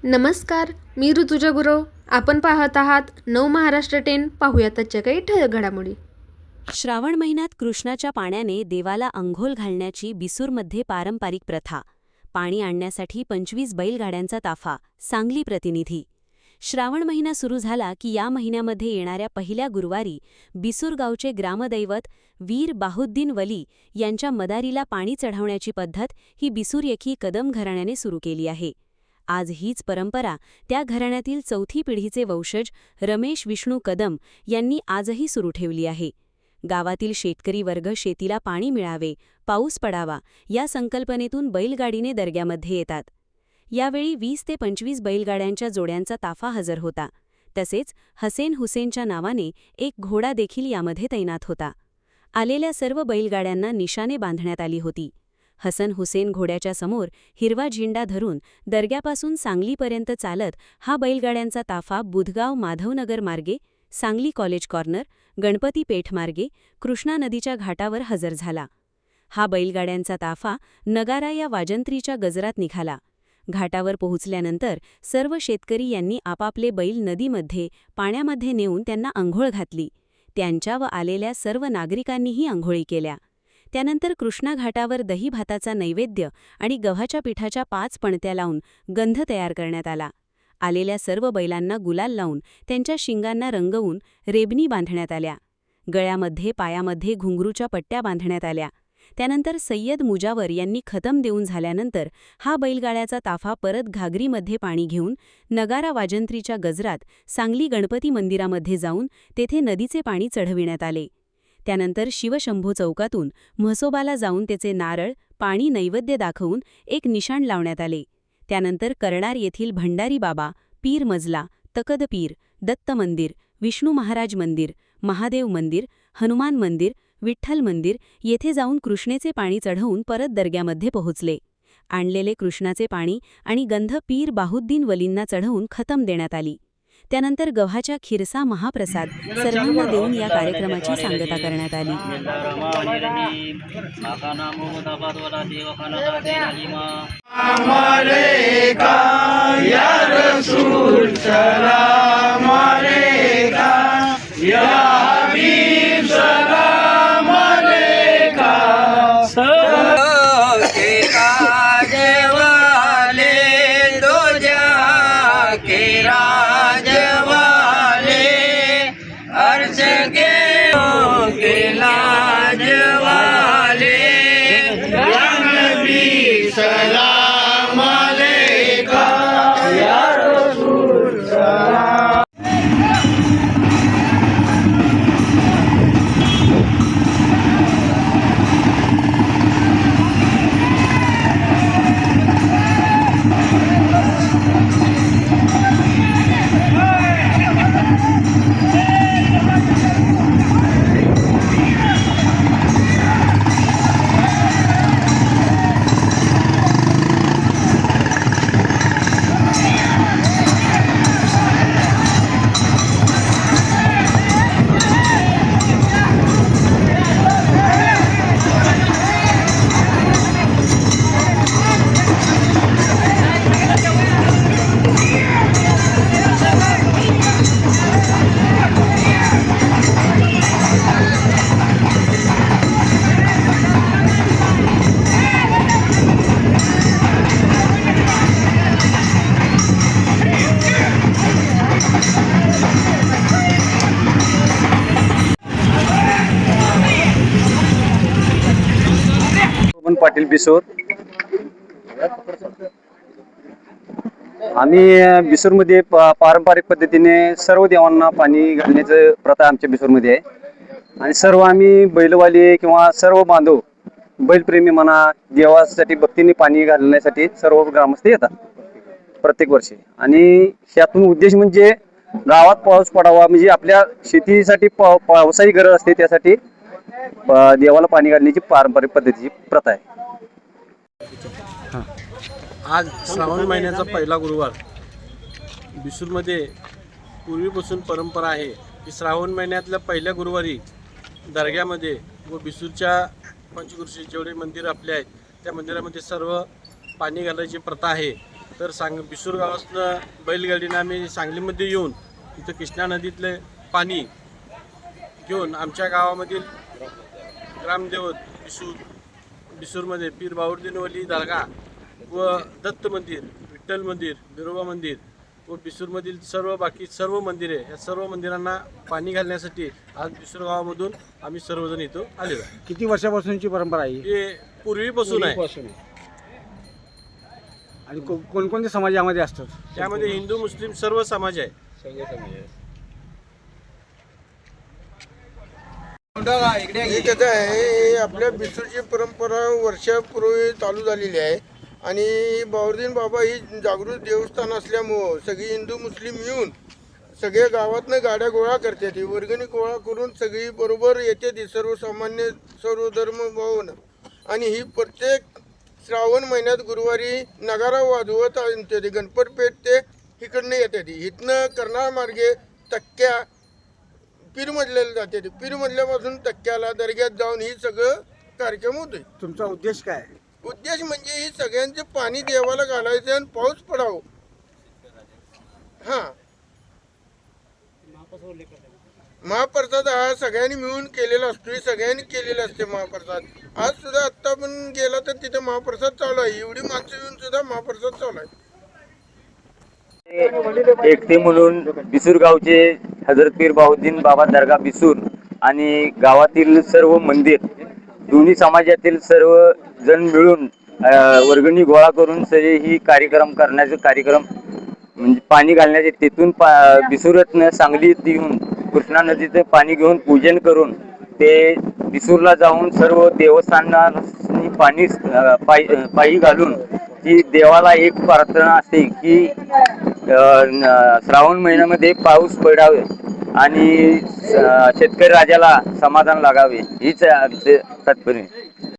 नमस्कार, मी ऋतुजा गुरव. आपण पाहत आहात नव महाराष्ट्र 10. पाहूयात आजच्या काही ठळक घडामोडी. श्रावण महिन्यात कृष्णाच्या पाण्याने देवाला अंघोळ घालण्याची बिसूरमध्ये पारंपरिक प्रथा. पाणी आणण्यासाठी 25 बैलगाड्यांचा ताफा. सांगली प्रतिनिधी. श्रावण महिना सुरू झाला की या महिन्यामध्ये येणाऱ्या पहिल्या गुरुवारी बिसूर गावचे ग्रामदैवत वीर बाहुद्दीन वली यांच्या मदारीला पाणी चढवण्याची पद्धत ही बिसूर येथील कदम घराण्याने सुरू केली आहे. आज हीच परंपरा त्या घराण्यातील चौथी पिढीचे वंशज रमेश विष्णू कदम यांनी आजही सुरू ठेवली आहे. गावातील शेतकरी वर्ग शेतीला पाणी मिळावे, पाऊस पडावा या संकल्पनेतून बैलगाडीने दर्ग्यामध्ये येतात. यावेळी 20 ते 25 बैलगाड्यांच्या जोड्यांचा ताफा हजर होता. तसेच हसेन हुसेनच्या नावाने एक घोडा देखील यामध्ये तैनात होता. आलेल्या सर्व बैलगाड्यांना निशाणे बांधण्यात आली होती. हसन हुसेन घोड्याच्या समोर हिरवा झेंडा धरून दर्ग्यापासून सांगलीपर्यंत चालत हा बैलगाड्यांचा ताफा बुधगाव माधवनगर मार्गे, सांगली कॉलेज कॉर्नर, गणपती पेठ मार्गे कृष्णा नदीच्या घाटावर हजर झाला. हा बैलगाड्यांचा ताफा नगारा या वाजंत्रीच्या गजरात निघाला. घाटावर पोहोचल्यानंतर सर्व शेतकरी यांनी आपापले बैल नदीमध्ये पाण्यामध्ये नेऊन त्यांना अंघोळ घातली. त्यांच्या व आलेल्या सर्व नागरिकांनीही अंघोळी केल्या. त्यानंतर कृष्णा घाटावर दही भाताचा नैवेद्य आणि गव्हाच्या पिठाच्या 5 पणत्या लावून गंध तयार करण्यात आला. आलेल्या सर्व बैलांना गुलाल लावून त्यांच्या शिंगांना रंगवून रेबणी बांधण्यात आल्या. गळ्यामध्ये पायामध्ये घुंगरूच्या पट्ट्या बांधण्यात आल्या. त्यानंतर सय्यद मुजावर यांनी खतम देऊन झाल्यानंतर हा बैलगाड्याचा ताफा परत घागरीमध्ये पाणी घेऊन नगारा वाजंत्रीच्या गजरात सांगली गणपती मंदिरामध्ये जाऊन तेथे नदीचे पाणी चढविण्यात आले. त्यानंतर शिवशंभो चौकातून म्हसोबाला जाऊन त्याचे नारळ, पाणी नैवेद्य दाखवून एक निशाण लावण्यात आले. त्यानंतर करणार येथील भंडारी बाबा, पीर मजला, तकद पीर, दत्त मंदिर, विष्णू महाराज मंदिर, महादेव मंदिर, हनुमान मंदिर, विठ्ठल मंदिर येथे जाऊन कृष्णेचे पाणी चढवून परत दर्ग्यामध्ये पोहोचले. आणलेले कृष्णाचे पाणी आणि गंध पीर बाहुद्दीन वलींना चढवून खतम देण्यात आली. त्यानंतर गव्हाच्या खिरसा महाप्रसाद सर्वांना देऊन या कार्यक्रमाची सांगता करण्यात आली. पाटील बिसूर. आम्ही बिसूरमध्ये पारंपरिक पद्धतीने सर्व देवांना पाणी घालण्याचं प्रथा आमच्या बिसूरमध्ये आहे. आणि सर्व आम्ही बैलवाले किंवा सर्व बांधव, बैलप्रेमी म्हणा, देवासाठी भक्तीने पाणी घालण्यासाठी सर्व ग्रामस्थ येतात प्रत्येक वर्षी. आणि ह्यातून उद्देश म्हणजे गावात पाऊस पडावा, म्हणजे आपल्या शेतीसाठी पावसाची गरज असते, त्यासाठी देवाला पाणी घालण्याची पारंपरिक पद्धतीची प्रथा आहे. आज श्रावण महिन्याचा पहिला गुरुवार. बिसूरमध्ये पूर्वीपासून परंपरा आहे की श्रावण महिन्यातल्या पहिल्या गुरुवारी दर्ग्यामध्ये व बिसूरच्या पंचकृषी जेवढे मंदिर आपले आहेत त्या मंदिरामध्ये सर्व पाणी घालायची प्रथा आहे. तर बिसूर गावातनं बैलगाडीनं आम्ही सांगलीमध्ये येऊन इथं कृष्णा नदीतले पाणी घेऊन आमच्या गावामधील ग्रामदेवत बिसूरमध्ये पीर बाऊद्दीन वली दर्गा व दत्त मंदिर, विठ्ठल मंदिर, बिरोबा मंदिर व बिसूरमधील बाकी सर्व मंदिरे या सर्व मंदिरांना पाणी घालण्यासाठी आज बिसूर गावामधून आम्ही सर्वजण इथं आलेलो आहे. किती वर्षापासूनची परंपरा आहे ही? हे पूर्वीपासून आहे. आणि कोणकोणते समाज यामध्ये असतात? त्यामध्ये हिंदू मुस्लिम सर्व समाज आहे. हे कसं आहे, हे आपल्या बिसूरची परंपरा वर्षापूर्वी चालू झालेली आहे आणि बाऊद्दीन बाबा ही जागृत देवस्थान असल्यामुळं सगळी हिंदू मुस्लिम येऊन सगळ्या गावातनं गाड्या गोळा करतात. ही वर्गणी गोळा करून सगळी बरोबर येते ती सर्वसामान्य सर्व धर्म भावना. आणि ही प्रत्येक श्रावण महिन्यात गुरुवारी नगारा वाजवत येते. गणपतपेठ ते इकडनं येते ती. इथनं कर्नाळ मार्गे तक्क्या पीरमधल्याला जाते ती. पीरमधल्यापासून तक्क्याला दर्ग्यात जाऊन ही सगळं कार्यक्रम होतोय. तुमचा उद्देश काय? उद्देश म्हणजे ही सगळ्यांचे पाणी देवाला घालायचं आणि पाऊस पडावं. हां, महाप्रसाद हा सगळ्यांनी मिळून केलेला असतो. सगळ्यांनी केलेला असते महाप्रसाद. आज सुद्धा आत्ता पण गेला तर तिथं महाप्रसाद चालू आहे. एवढी माणसं येऊन सुद्धा महाप्रसाद चालू आहे. एकटे म्हणून बिसूर गावचे हजरत पीर बाऊद्दीन बाबा दर्गा बिसूर आणि गावातील सर्व मंदिर दोन्ही समाजातील सर्व जण मिळून वर्गणी गोळा करून सगळे ही कार्यक्रम करण्याचे कार्यक्रम म्हणजे पाणी घालण्याचे तिथून बिसूरतनं सांगलीत येऊन कृष्णा नदीचं पाणी घेऊन पूजन करून ते बिसूरला जाऊन सर्व देवस्थानांना पाणी पायी घालून ती देवाला एक प्रार्थना असते की श्रावण महिन्यामध्ये पाऊस पडावे आणि शेतकरी राजाला समाधान लागावे हीच आमचे तात्पर्य.